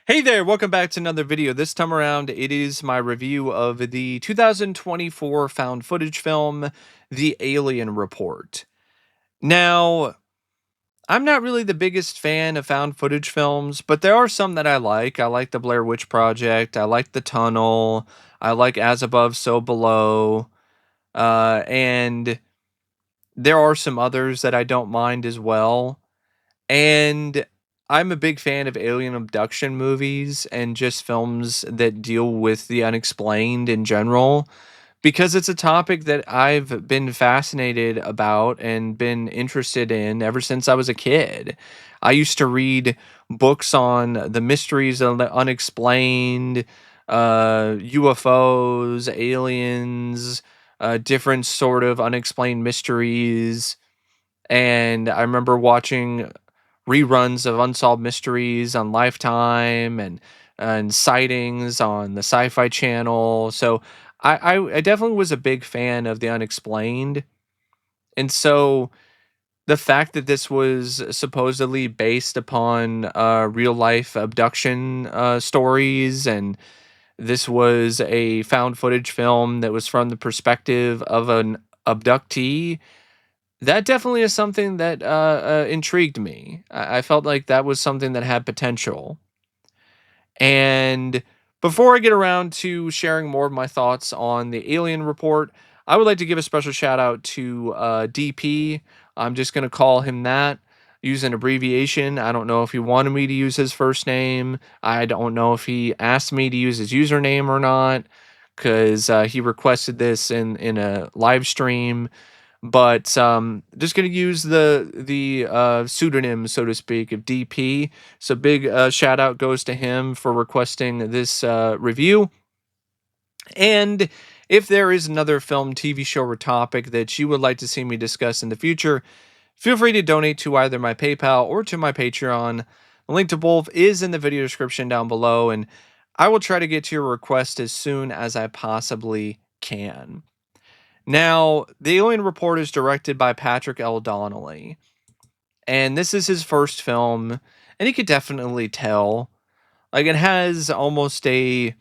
Hey there, welcome back to another video. This time around, it is my review of the 2024 found footage film, The Alien Report. Now, I'm not really the biggest fan of found footage films, but there are some that I like. I like The Blair Witch Project, I like The Tunnel, I like As Above, So Below, and there are some others that I don't mind as well. And I'm a big fan of alien abduction movies and just films that deal with the unexplained in general because it's a topic that I've been fascinated about and been interested in ever since I was a kid. I used to read books on the mysteries of the unexplained, UFOs, aliens, different sort of unexplained mysteries. And I remember watching reruns of Unsolved Mysteries on Lifetime and sightings on the Sci-Fi Channel. So I definitely was a big fan of the unexplained. And so the fact that this was supposedly based upon real life abduction stories, and this was a found footage film that was from the perspective of an abductee, that definitely is something that intrigued me. I felt like that was something that had potential. And before I get around to sharing more of my thoughts on the Alien Report, I would like to give a special shout out to DP. I'm just going to call him that, use an abbreviation. I don't know if he wanted me to use his first name. I don't know if he asked me to use his username or not, because he requested this in a live stream. But just gonna use the pseudonym, so to speak, of DP. So big shout out goes to him for requesting this review. And if there is another film, TV show, or topic that you would like to see me discuss in the future, feel free to donate to either my PayPal or to my Patreon. The link to both is in the video description down below, and I will try to get to your request as soon as I possibly can. Now, The Alien Report is directed by Patrick L. Donnelly, and this is his first film, and you could definitely tell. Like, it has almost a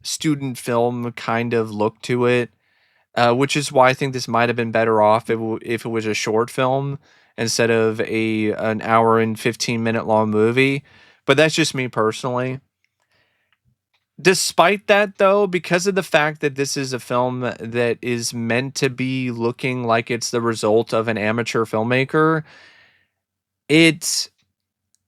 student film kind of look to it, which is why I think this might have been better off if it was a short film instead of an hour and 15-minute long movie. But that's just me personally. Despite that, though, because of the fact that this is a film that is meant to be looking like it's the result of an amateur filmmaker, it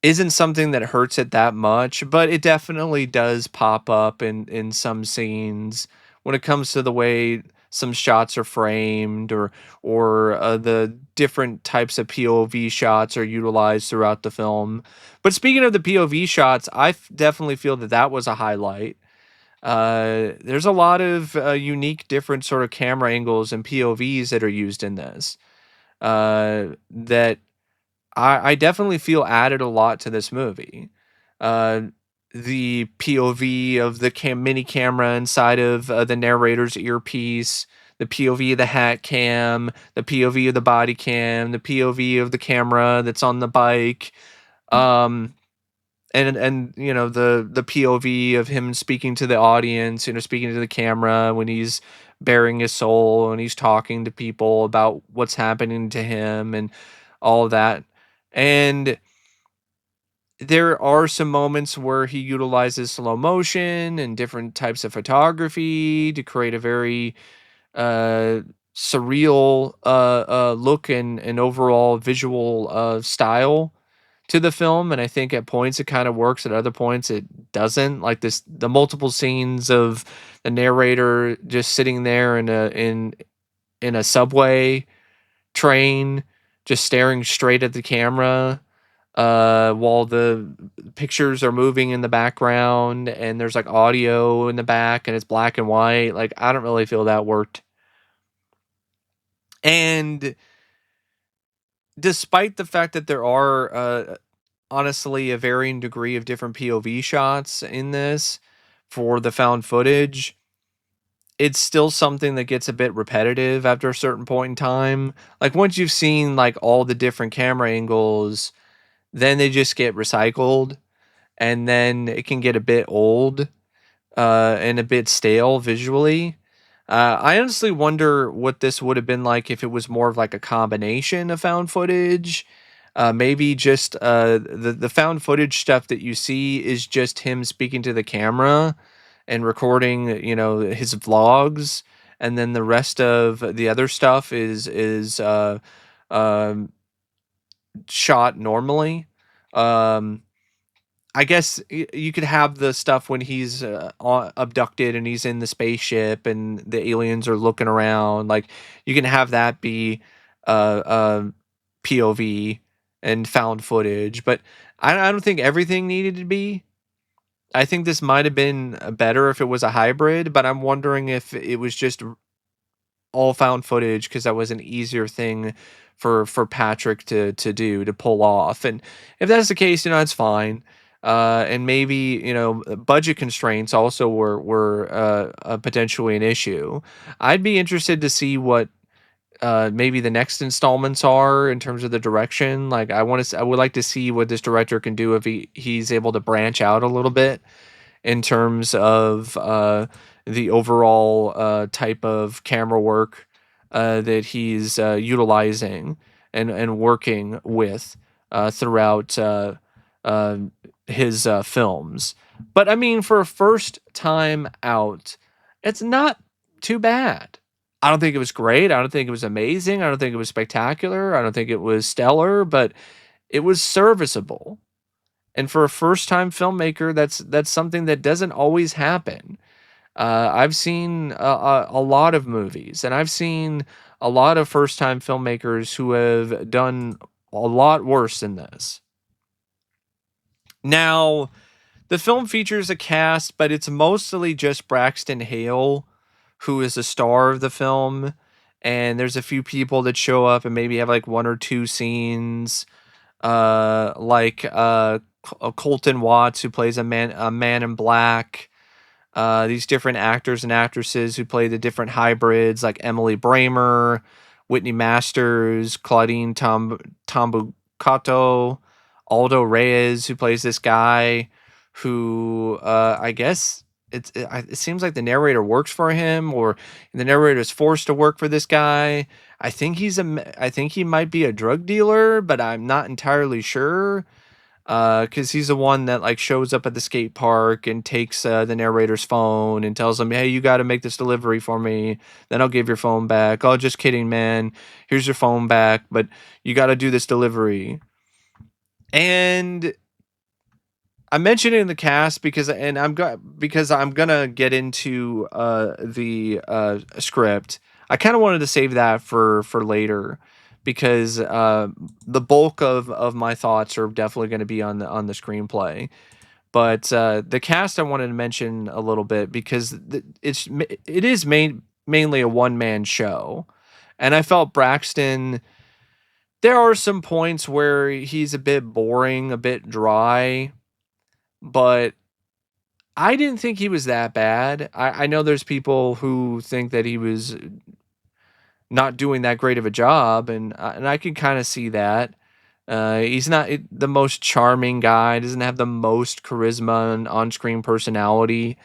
isn't something that hurts it that much, but it definitely does pop up in some scenes when it comes to the way some shots are framed, or the different types of POV shots are utilized throughout the film. But speaking of the POV shots, definitely feel that that was a highlight. There's a lot of unique, different sort of camera angles and POVs that are used in this. That I definitely feel added a lot to this movie. Uh, the POV of the mini camera inside of the narrator's earpiece, the POV of the hat cam, the POV of the body cam, the POV of the camera that's on the bike. Um, and the POV of him speaking to the audience, speaking to the camera when he's bearing his soul and he's talking to people about what's happening to him and all of that. And there are some moments where he utilizes slow motion and different types of photography to create a very uh surreal look and overall visual style to the film. And I think at points it kind of works, at other points it doesn't. Like the multiple scenes of the narrator just sitting there in a subway train, just staring straight at the camera, while the pictures are moving in the background and there's like audio in the back and it's black and white. Like, I don't really feel that worked. And despite the fact that there are honestly a varying degree of different POV shots in this for the found footage, it's still something that gets a bit repetitive after a certain point in time. Like, once you've seen like all the different camera angles, then they just get recycled. and then it can get a bit old and a bit stale visually. I honestly wonder what this would have been like if it was more of like a combination of found footage. Maybe just the found footage stuff that you see is just him speaking to the camera and recording, his vlogs, and then the rest of the other stuff is um, shot normally. Um, I guess you could have the stuff when he's abducted and he's in the spaceship and the aliens are looking around. Like you can have that be uh, uh, POV and found footage, but I don't think everything needed to be. I think this might have been better if it was a hybrid, but I'm wondering if it was just all found footage because that was an easier thing for Patrick to do, to pull off. And if that's the case, it's fine. And maybe budget constraints also were potentially an issue. I'd be interested to see what maybe the next installments are in terms of the direction. Like I would like to see what this director can do if he's able to branch out a little bit in terms of the overall type of camera work that he's utilizing and working with throughout uh, his films. But I mean, for a first time out, it's not too bad. I don't think it was great. I don't think it was amazing. I don't think it was spectacular. I don't think it was stellar, but it was serviceable. And for a first-time filmmaker, that's something that doesn't always happen. I've seen a lot of movies, and I've seen a lot of first-time filmmakers who have done a lot worse than this. Now, the film features a cast, but it's mostly just Braxton Hale, who is the star of the film. And there's a few people that show up and maybe have like one or two scenes, like Colton Watts, who plays a man in black. These different actors and actresses who play the different hybrids, like Emily Bramer, Whitney Masters, Claudine Tambucato, Aldo Reyes, who plays this guy who I guess it seems like the narrator works for him, or the narrator is forced to work for this guy. I think he might be a drug dealer, but I'm not entirely sure. Because he's the one that like shows up at the skate park and takes the narrator's phone and tells him, "Hey, you got to make this delivery for me. Then I'll give your phone back." "Oh, just kidding, man. Here's your phone back, but you got to do this delivery." And I mentioned it in the cast because I'm gonna get into the script. I kind of wanted to save that for later because the bulk of my thoughts are definitely going to be on the screenplay. But the cast I wanted to mention a little bit because it is mainly a one man show, and I felt Braxton. There are some points where he's a bit boring, a bit dry, but I didn't think he was that bad. I know there's people who think that he was not doing that great of a job, and I can kind of see that. He's not the most charming guy. Doesn't have the most charisma and on-screen personality,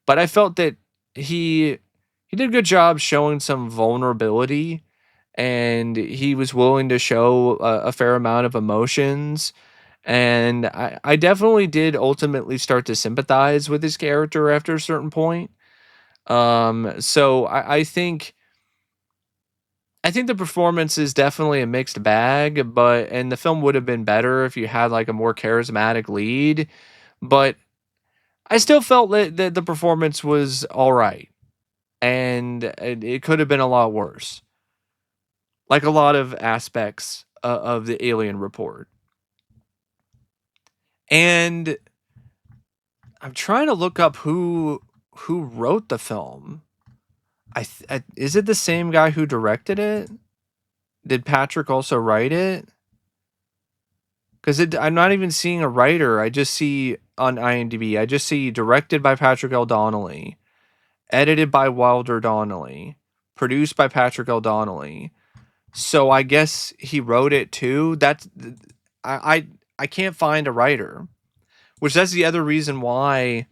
but I felt that he he did a good job showing some vulnerability, and he was willing to show a fair amount of emotions. And I definitely did ultimately start to sympathize with his character after a certain point. So I think the performance is definitely a mixed bag, and the film would have been better if you had like a more charismatic lead. But I still felt that the performance was all right, and it could have been a lot worse, like a lot of aspects of the Alien Report. And I'm trying to look up who wrote the film. Is it the same guy who directed it? Did Patrick also write it? Because I'm not even seeing a writer. I just see on IMDb. I just see directed by Patrick L. Donnelly, edited by Wilder Donnelly, produced by Patrick L. Donnelly. So I guess he wrote it too. I can't find a writer, which that's the other reason why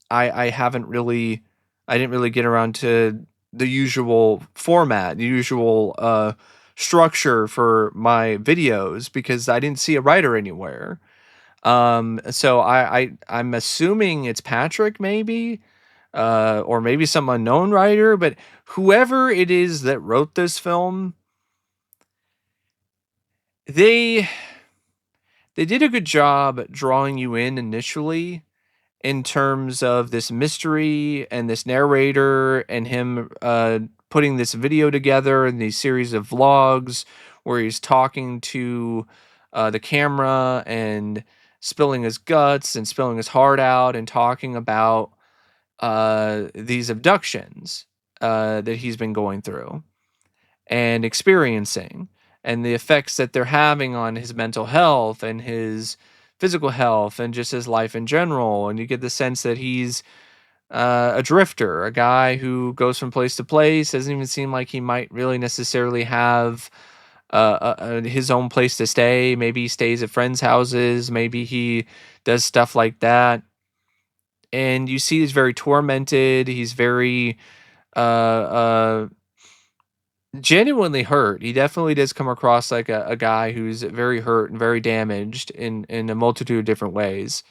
I haven't really I didn't really get around to the usual format, the usual structure for my videos because I didn't see a writer anywhere. So I'm assuming it's Patrick maybe, or maybe some unknown writer, but whoever it is that wrote this film, they they did a good job drawing you in initially in terms of this mystery and this narrator and him putting this video together and these series of vlogs where he's talking to the camera and spilling his guts and spilling his heart out and talking about these abductions that he's been going through and experiencing and the effects that they're having on his mental health and his physical health and just his life in general. And you get the sense that he's a drifter, a guy who goes from place to place, doesn't even seem like he might really necessarily have his own place to stay. Maybe he stays at friends' houses, maybe he does stuff like that. And you see he's very tormented. He's very genuinely hurt. He definitely does come across like a guy who's very hurt and very damaged in a multitude of different ways.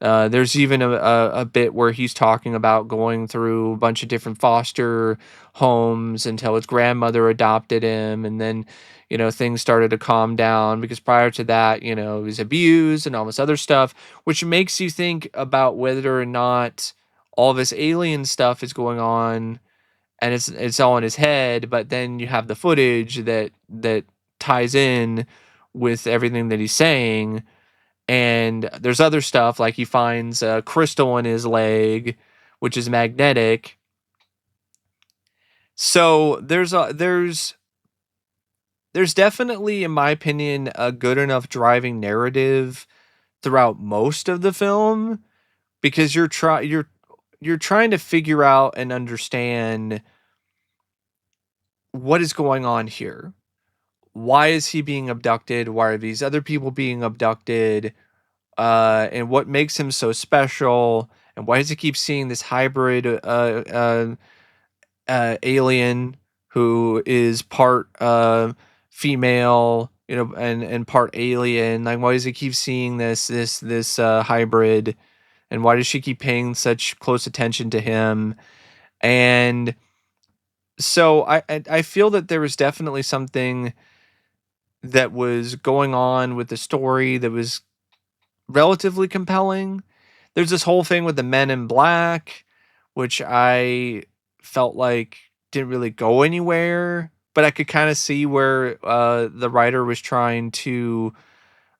There's even a bit where he's talking about going through a bunch of different foster homes until his grandmother adopted him, and then things started to calm down because prior to that, he was abused and all this other stuff, which makes you think about whether or not all this alien stuff is going on and it's all in his head, but then you have the footage that ties in with everything that he's saying, and there's other stuff like he finds a crystal in his leg, which is magnetic. So there's definitely, in my opinion, a good enough driving narrative throughout most of the film because you're trying to figure out and understand what is going on here. Why is he being abducted? Why are these other people being abducted? And what makes him so special? And why does he keep seeing this hybrid alien who is part female, and part alien? Like, why does he keep seeing this hybrid? And why does she keep paying such close attention to him? And so I feel that there was definitely something that was going on with the story that was relatively compelling. There's this whole thing with the Men in Black, which I felt like didn't really go anywhere, but I could kind of see where the writer was trying to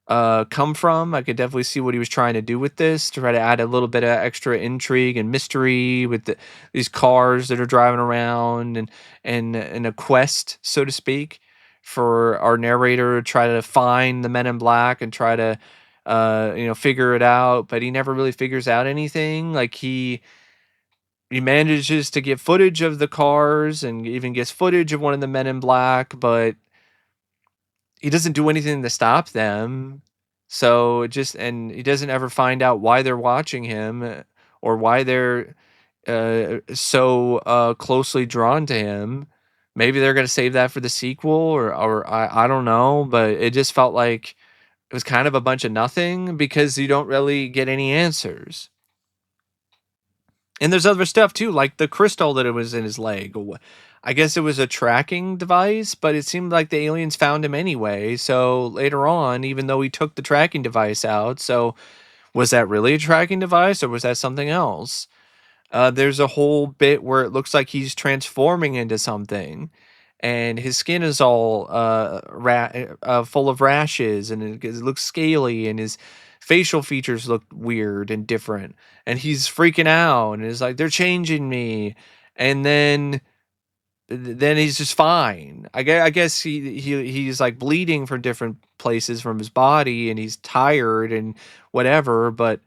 come from. I could definitely see what he was trying to do with this to try to add a little bit of extra intrigue and mystery with these cars that are driving around and a quest, so to speak, for our narrator to try to find the Men in Black and try to figure it out. But he never really figures out anything. Like he manages to get footage of the cars and even gets footage of one of the Men in Black, but he doesn't do anything to stop them. So and he doesn't ever find out why they're watching him, or why they're so closely drawn to him. Maybe they're gonna save that for the sequel, or I don't know, but it just felt like it was kind of a bunch of nothing because you don't really get any answers. And there's other stuff too, like the crystal that it was in his leg. I guess it was a tracking device, but it seemed like the aliens found him anyway. So later on, even though he took the tracking device out, so was that really a tracking device or was that something else? There's a whole bit where it looks like he's transforming into something, and his skin is all full of rashes, and it looks scaly, and his facial features look weird and different, and he's freaking out, and it's like they're changing me, and then he's just fine. I guess he's like bleeding from different places from his body, and he's tired and whatever, but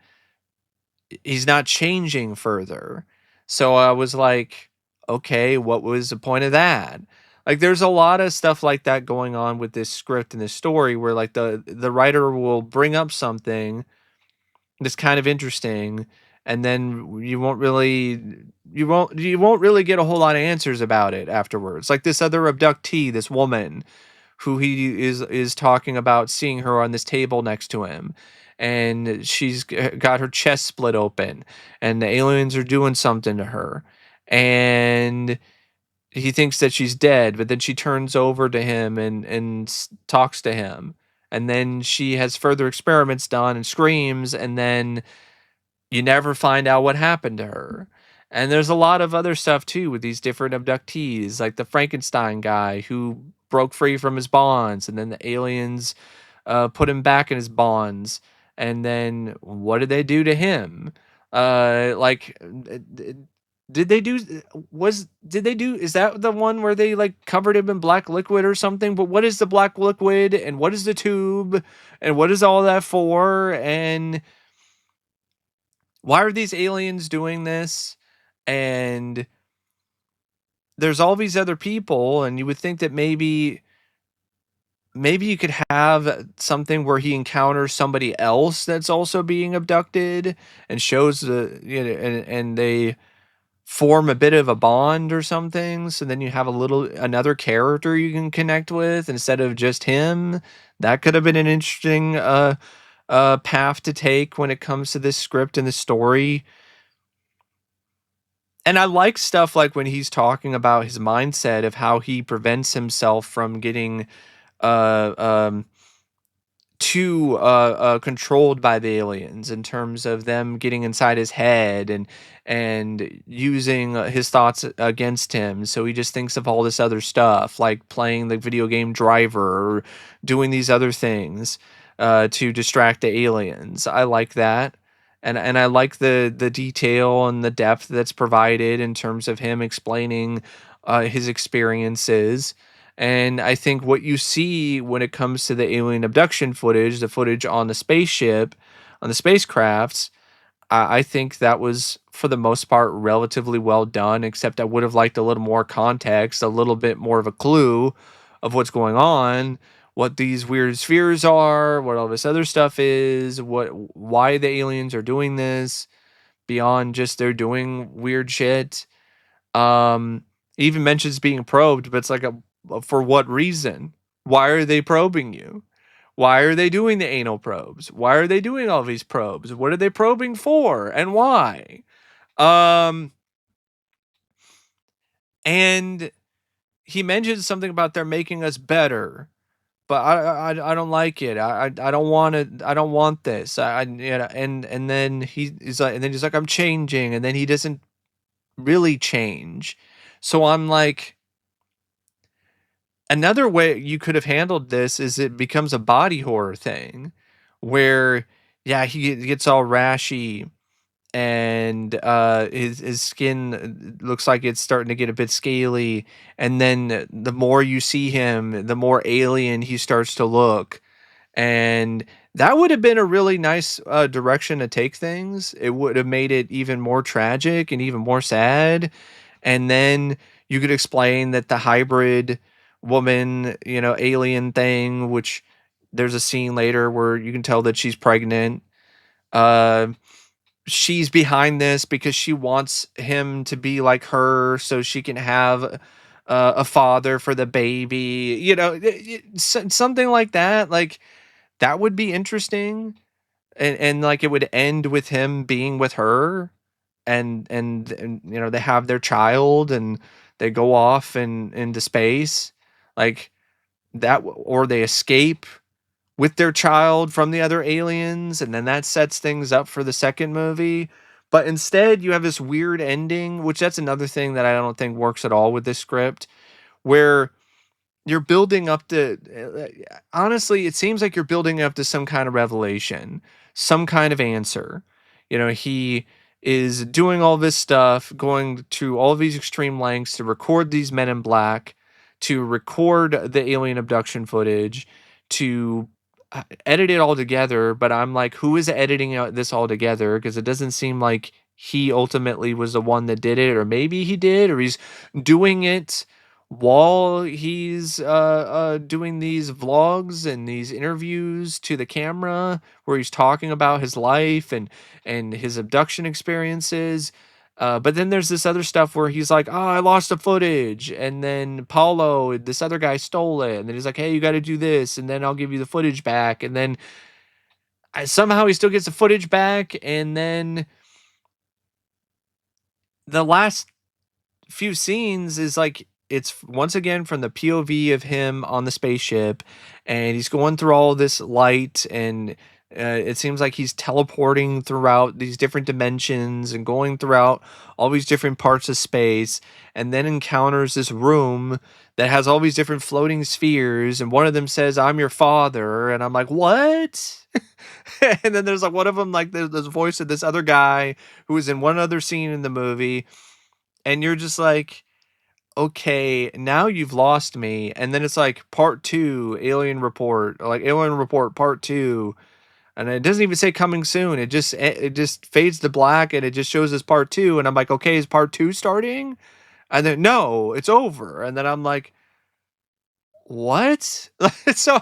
he's not changing further. So I was like, okay, what was the point of that? Like there's a lot of stuff like that going on with this script and this story where like the writer will bring up something that's kind of interesting, and then you won't really get a whole lot of answers about it afterwards. Like this other abductee, this woman who he is talking about seeing her on this table next to him, and got her chest split open, and the aliens are doing something to her, and he thinks that she's dead, but then she turns over to him and talks to him, and then she has further experiments done and screams, and then you never find out what happened to her. And there's a lot of other stuff too with these different abductees, like the Frankenstein guy who broke free from his bonds, and then the aliens put him back in his bonds. And then what did they do to him? Like, did they do? Did they do? Is that the one where they like covered him in black liquid or something? But what is the black liquid, and what is the tube, and what is all that for? And why are these aliens doing this? And there's all these other people, and you would think that maybe you could have something where he encounters somebody else that's also being abducted and shows and they form a bit of a bond or something, so then you have another character you can connect with instead of just him. That could have been an interesting path to take when it comes to this script and the story. And I like stuff like when he's talking about his mindset of how he prevents himself from getting uh, um, too controlled by the aliens in terms of them getting inside his head and using his thoughts against him. So he just thinks of all this other stuff, like playing the video game Driver or doing these other things to distract the aliens. I like that. And I like the detail and the depth that's provided in terms of him explaining his experiences. And I think what you see when it comes to the alien abduction footage, the footage on the spaceship, on the spacecrafts, I think that was, for the most part, relatively well done, except I would have liked a little more context, a little bit more of a clue of what's going on, what these weird spheres are, what all this other stuff is, why the aliens are doing this, beyond just they're doing weird shit. He even mentions being probed, but it's like for what reason? Why are they probing you? Why are they doing the anal probes? Why are they doing all these probes? What are they probing for and why? Um, and he mentions something about they're making us better, but I don't like it. I don't want it. I don't want this. And then he's like, I'm changing, and then he doesn't really change. So I'm like, another way you could have handled this is it becomes a body horror thing where, yeah, he gets all rashy, and his skin looks like it's starting to get a bit scaly, and then the more you see him, the more alien he starts to look. And that would have been a really nice direction to take things. It would have made it even more tragic and even more sad. And then you could explain that the hybrid woman, alien thing, which there's a scene later where you can tell that she's pregnant. Uh, she's behind this because she wants him to be like her so she can have a father for the baby. Something like that. Like, that would be interesting. And like it would end with him being with her, and they have their child, and they go off into space, like that, or they escape with their child from the other aliens, and then that sets things up for the second movie. But instead you have this weird ending, which that's another thing that I don't think works at all with this script, where you're building up to, honestly, it seems like you're building up to some kind of revelation, some kind of answer. He is doing all this stuff, going to all these extreme lengths to record these men in black, to record the alien abduction footage, to edit it all together. But I'm like, who is editing out this all together? Because it doesn't seem like he ultimately was the one that did it, or maybe he did, or he's doing it while he's doing these vlogs and these interviews to the camera where he's talking about his life and his abduction experiences. But then there's this other stuff where he's like, "Oh, I lost the footage," and then Paulo, this other guy, stole it, and then he's like, "Hey, you got to do this, and then I'll give you the footage back," and then somehow he still gets the footage back, and then the last few scenes is like it's once again from the POV of him on the spaceship, and he's going through all this light, and it seems like he's teleporting throughout these different dimensions and going throughout all these different parts of space, and then encounters this room that has all these different floating spheres, and one of them says, "I'm your father," and I'm like, "What?" And then there's like one of them, like there's a voice of this other guy who was in one other scene in the movie, and you're just like, okay, now you've lost me. And then it's like part two, Alien Report, or like Alien Report part two, and it doesn't even say coming soon. It just fades to black, and it just shows us part two. And I'm like, okay, is part two starting? And then no, it's over. And then I'm like, what? so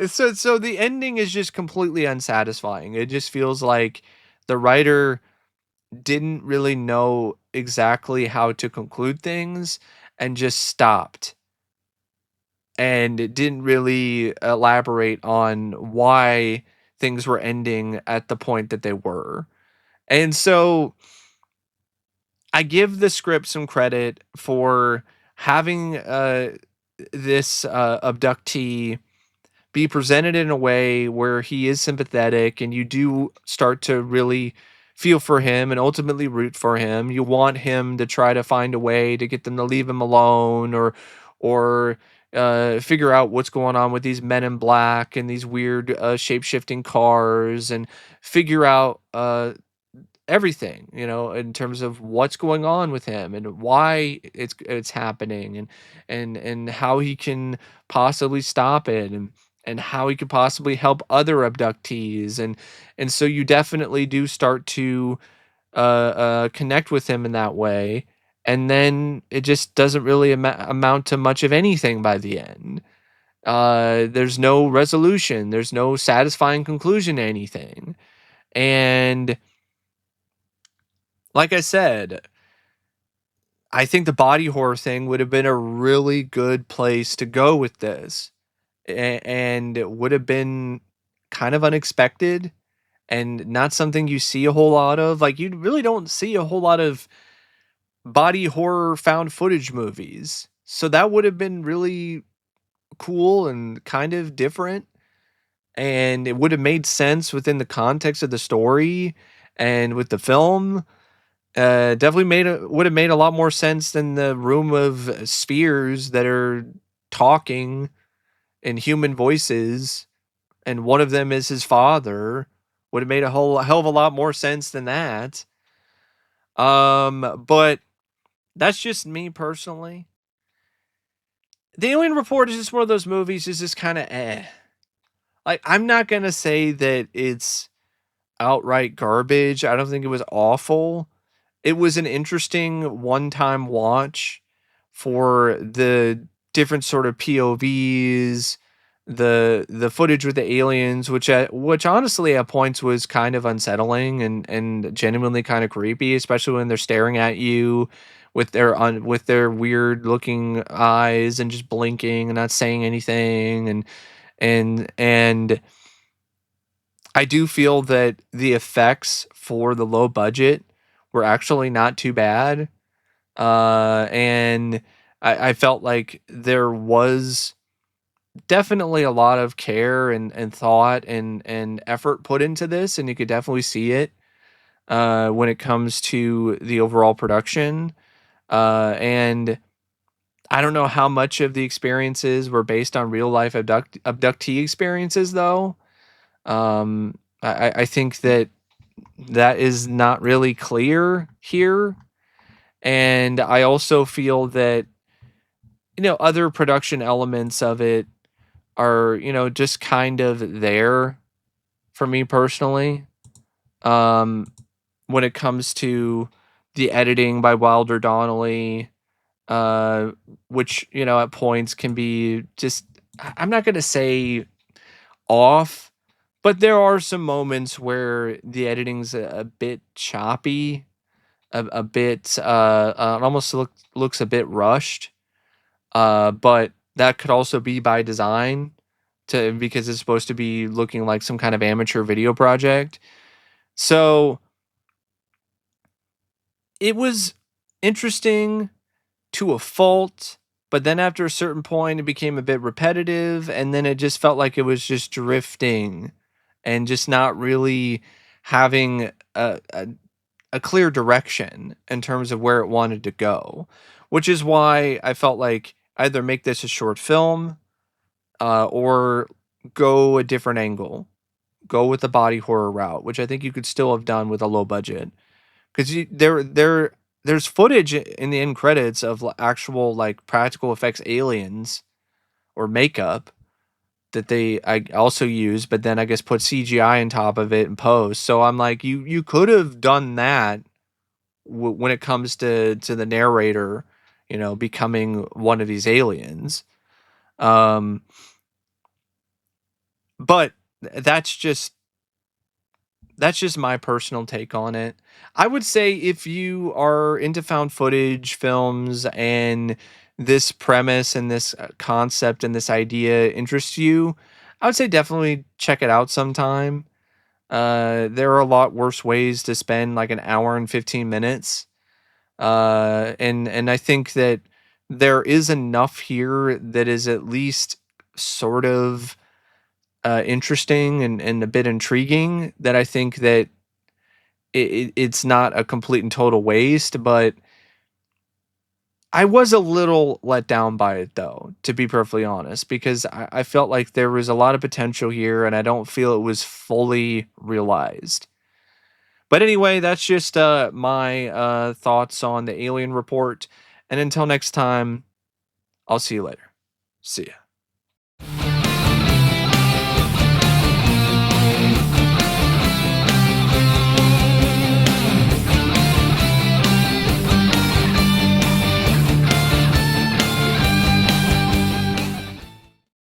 so the ending is just completely unsatisfying. It just feels like the writer didn't really know exactly how to conclude things and just stopped, and it didn't really elaborate on why things were ending at the point that they were. And so I give the script some credit for having this abductee be presented in a way where he is sympathetic, and you do start to really feel for him and ultimately root for him. You want him to try to find a way to get them to leave him alone, or figure out what's going on with these men in black and these weird shape-shifting cars, and figure out everything, in terms of what's going on with him and why it's happening, and how he can possibly stop it, and how he could possibly help other abductees, and so you definitely do start to connect with him in that way, and then it just doesn't really amount to much of anything by the end. There's no resolution, there's no satisfying conclusion to anything, and like I said, I think the body horror thing would have been a really good place to go with this. And it would have been kind of unexpected and not something you see a whole lot of. Like, you really don't see a whole lot of body horror found footage movies. So that would have been really cool and kind of different. And it would have made sense within the context of the story and with the film. Definitely would have made a lot more sense than the room of spheres that are talking in human voices, and one of them is his father. Would have made a whole hell of a lot more sense than that. But that's just me personally. The Alien Report is just one of those movies is just kind of Like, I'm not gonna say that it's outright garbage. I don't think it was awful. It was an interesting one-time watch for the different sort of POVs, the footage with the aliens, which honestly at points was kind of unsettling and genuinely kind of creepy, especially when they're staring at you with their weird looking eyes and just blinking and not saying anything, and I do feel that the effects for the low budget were actually not too bad. And I felt like there was definitely a lot of care and thought and effort put into this, and you could definitely see it when it comes to the overall production. And I don't know how much of the experiences were based on real life abductee experiences, though. I think that is not really clear here. And I also feel that, other production elements of it are, just kind of there for me personally. Um, when it comes to the editing by Wilder Donnelly, uh, which, at points can be just, I'm not going to say off, but there are some moments where the editing's a bit choppy, a bit, it almost looks a bit rushed. But that could also be by design because it's supposed to be looking like some kind of amateur video project. So it was interesting to a fault, but then after a certain point, it became a bit repetitive, and then it just felt like it was just drifting and just not really having a clear direction in terms of where it wanted to go, which is why I felt like either make this a short film, or go a different angle, go with the body horror route, which I think you could still have done with a low budget. Because there's footage in the end credits of actual like practical effects aliens or makeup that I also use, but then I guess put CGI on top of it and post. So I'm like, you could have done that when it comes to the narrator, becoming one of these aliens. Um, but that's just my personal take on it. I would say if you are into found footage films and this premise and this concept and this idea interests you, I would say definitely check it out sometime. There are a lot worse ways to spend like an hour and 15 minutes. And I think that there is enough here that is at least sort of interesting and a bit intriguing that I think that it's not a complete and total waste, but I was a little let down by it though, to be perfectly honest, because I felt like there was a lot of potential here and I don't feel it was fully realized. But anyway, that's just my thoughts on the Alien Report. And until next time, I'll see you later. See ya.